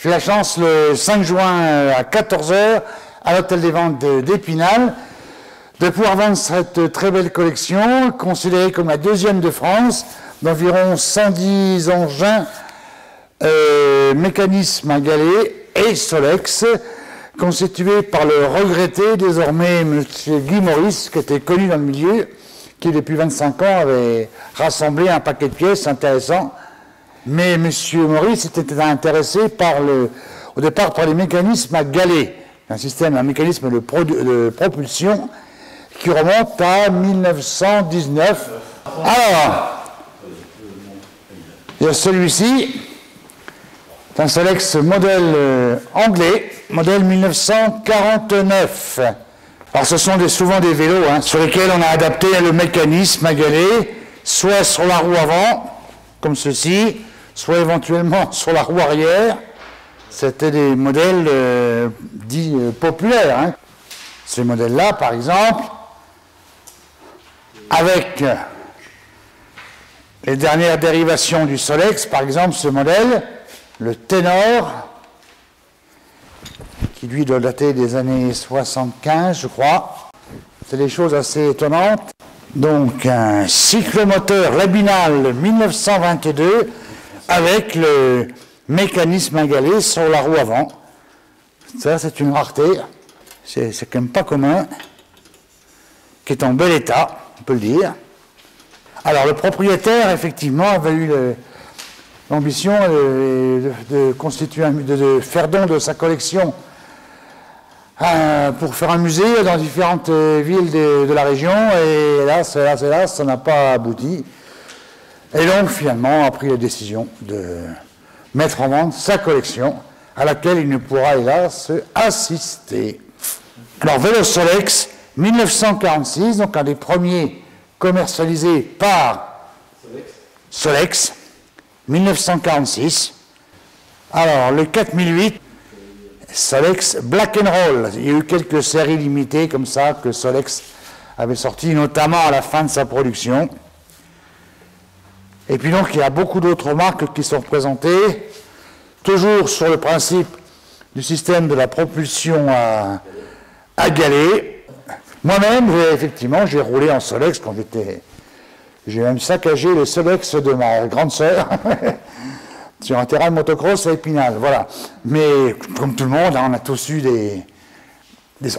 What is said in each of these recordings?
J'ai la chance le 5 juin à 14 h à l'hôtel des ventes d'Épinal de pouvoir vendre cette très belle collection, considérée comme la deuxième de France, d'environ 110 engins, mécanismes à galets et Solex, constitués par le regretté désormais M. Guy Maurice, qui était connu dans le milieu, qui depuis 25 ans avait rassemblé un paquet de pièces intéressants. Mais M. Maurice était intéressé au départ par les mécanismes à galets, un mécanisme de propulsion qui remonte à 1919. Alors, il y a celui-ci, c'est un Solex modèle anglais, modèle 1949. Alors ce sont souvent des vélos sur lesquels on a adapté le mécanisme à galets, soit sur la roue avant, comme ceci, soit éventuellement sur la roue arrière. C'était des modèles dits populaires. Ces modèles-là, par exemple, avec les dernières dérivations du Solex, par exemple ce modèle, le Ténor, qui lui doit dater des années 75, je crois. C'est des choses assez étonnantes. Donc un cyclomoteur Labinal 1922 avec le mécanisme à galets sur la roue avant. Ça, c'est une rareté. C'est quand même pas commun. Qui est en bel état, on peut le dire. Alors le propriétaire, effectivement, avait eu l'ambition de faire don de sa collection pour faire un musée dans différentes villes de la région, et hélas, ça n'a pas abouti. Et donc, finalement, a pris la décision de mettre en vente sa collection, à laquelle il ne pourra, hélas, assister. Alors, vélo Solex, 1946, donc un des premiers commercialisés par Solex, 1946. Alors, le 4008, Solex Black and Roll. Il y a eu quelques séries limitées comme ça que Solex avait sorties, notamment à la fin de sa production. Et puis donc, il y a beaucoup d'autres marques qui sont représentées, toujours sur le principe du système de la propulsion à galets. Moi-même, effectivement, j'ai roulé en Solex quand j'étais... J'ai même saccagé le Solex de ma grande sœur sur un terrain de motocross à Épinal, voilà. Mais comme tout le monde, on a tous eu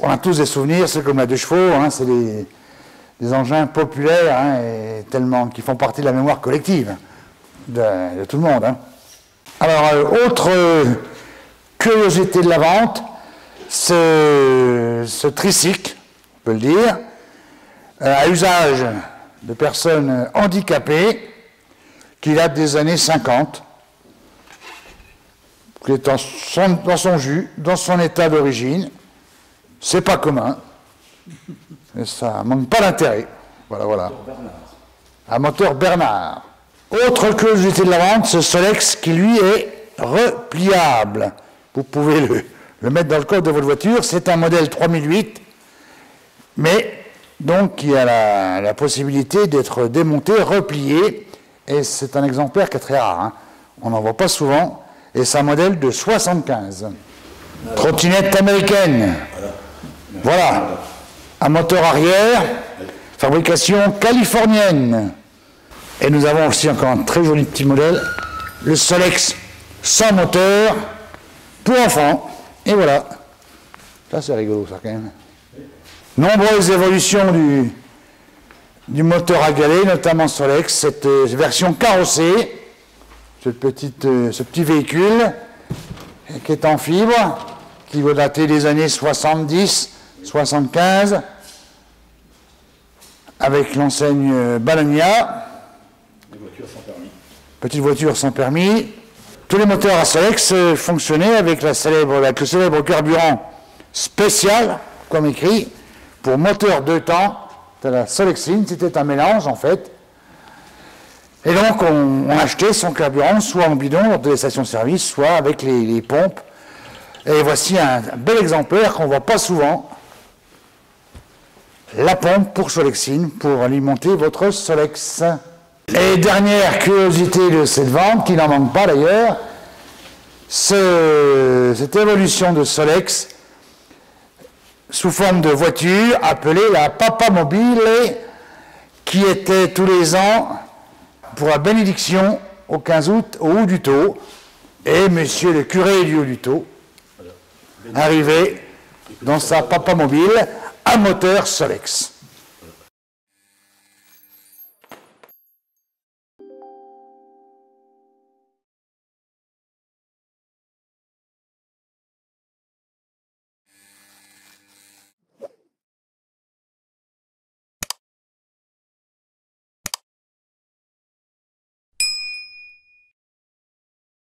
on a tous des souvenirs, c'est comme la 2 chevaux, c'est des engins populaires et tellement qui font partie de la mémoire collective de tout le monde. Alors, autre curiosité de la vente, ce tricycle, on peut le dire, à usage de personnes handicapées, qui date des années 50, qui est dans son jus, dans son état d'origine. C'est pas commun, et ça manque pas d'intérêt. Voilà. Un moteur Bernard. Autre curiosité de la vente, ce Solex qui lui est repliable. Vous pouvez le mettre dans le coffre de votre voiture. C'est un modèle 3008, mais donc qui a la possibilité d'être démonté, replié, et c'est un exemplaire qui est très rare. On n'en voit pas souvent, et c'est un modèle de 75. Trottinette américaine. Voilà. Un moteur arrière, fabrication californienne. Et nous avons aussi encore un très joli petit modèle, le Solex sans moteur, pour enfants. Et voilà. Ça, c'est rigolo, ça, quand même. Nombreuses évolutions du moteur à galets, notamment Solex, cette version carrossée, ce petit véhicule qui est en fibre, qui va dater des années 70, 75, avec l'enseigne Balania. Petite voiture sans permis. Tous les moteurs à Solex fonctionnaient avec le célèbre carburant spécial, comme écrit, pour moteur 2 temps de la Solexine. C'était un mélange, en fait. Et donc, on achetait son carburant soit en bidon lors des stations-service, soit avec les pompes. Et voici un bel exemplaire qu'on ne voit pas souvent. La pompe pour Solexine, pour alimenter votre Solex. Et dernière curiosité de cette vente, qui n'en manque pas d'ailleurs, cette évolution de Solex sous forme de voiture appelée la Papa Mobile, qui était tous les ans pour la bénédiction au 15 août au Haut du Taux, et monsieur le curé du Haut du Taux arrivait dans sa Papa Mobile à moteur Solex.